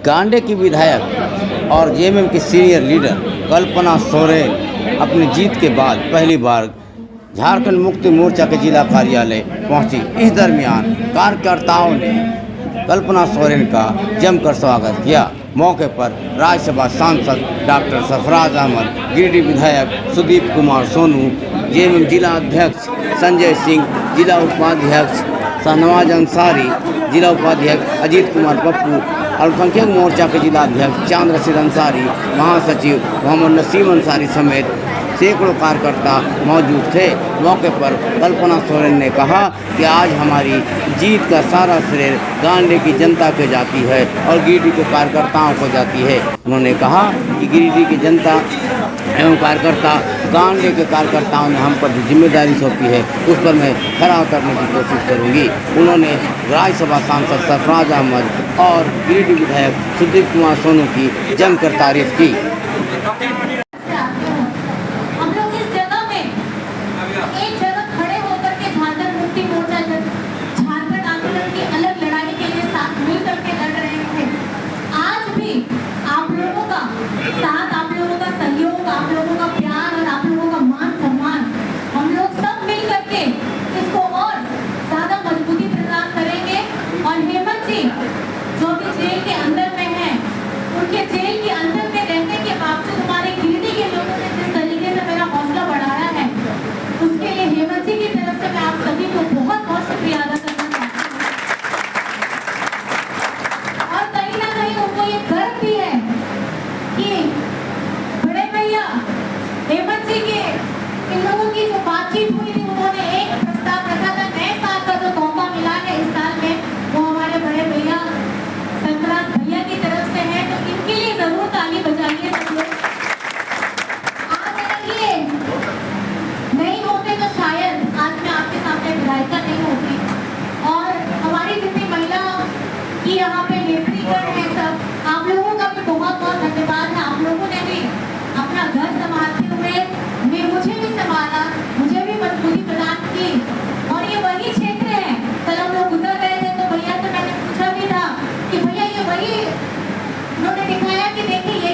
गांडे की विधायक और जेएमएम की सीनियर लीडर कल्पना सोरेन अपनी जीत के बाद पहली बार झारखंड मुक्ति मोर्चा के जिला कार्यालय पहुंची। इस दरमियान कार्यकर्ताओं ने कल्पना सोरेन का जमकर स्वागत किया। मौके पर राज्यसभा सांसद डॉक्टर सरफराज अहमद, गिरिडीह विधायक सुदीप कुमार सोनू, जेएमएम जिला अध्यक्ष संजय सिंह, जिला उपाध्यक्ष शाहनवाज अंसारी, जिला उपाध्यक्ष अजीत कुमार पप्पू, अल्पसंख्यक मोर्चा के जिला अध्यक्ष चांद रशीद अंसारी, महासचिव मोहम्मद नसीम अंसारी समेत सैकड़ों कार्यकर्ता मौजूद थे। मौके पर कल्पना सोरेन ने कहा कि आज हमारी जीत का सारा श्रेय गांडे की जनता को जाती है और गिरिडीह के कार्यकर्ताओं को जाती है। उन्होंने कहा कि गिरिडीह की जनता एवं कार्यकर्ता, गांडे के कार्यकर्ताओं ने हम पर जो जिम्मेदारी सौंपी है उस पर मैं खरा उतरने की कोशिश करूंगी। उन्होंने राज्यसभा सांसद सरफराज अहमद और गिरिडीह विधायक सुदीप कुमार सोनू की जमकर तारीफ की। जो भी जेल के अंदर में है, उनके जेल के अंदर में रहने के बावजूद हमारे गिरिडीह के लोगों ने जिस तरीके से मेरा हौसला बढ़ाया है, उसके लिए हेमंत जी की तरफ से मैं आप सभी को बहुत बहुत शुक्रिया अदा करना चाहती हूँ। और कहीं ना कहीं उनको ये गर्व भी है कि बड़े भैया हेमंत जी के इन लोगों की जो बातचीत हुई थी, उन्होंने एक प्रस्ताव रखा था, नए साल का जो तोहफा मिला है इस साल में वो हमारे बड़े भैया सरफराज भैया की तरफ से है, तो इनके लिए जरूर ताली बजाइए सब लोग। आज अगर ये नहीं होते तो शायद आज मैं आपके सामने विधायिका नहीं होती। और हमारी जितनी महिला की यहाँ पे नेतृत्व है, सब आप लोगों का भी बहुत बहुत धन्यवाद है। आप लोगों ने भी अपना घर संभालते हुए मुझे भी संभाला, मुझे भी मजबूती प्रदान की। और ये वही क्षेत्र है, कल हम लोग गुजर रहे थे तो भैया से मैंने पूछा भी था कि भैया ये वही उन्होंने दिखाया कि देखिए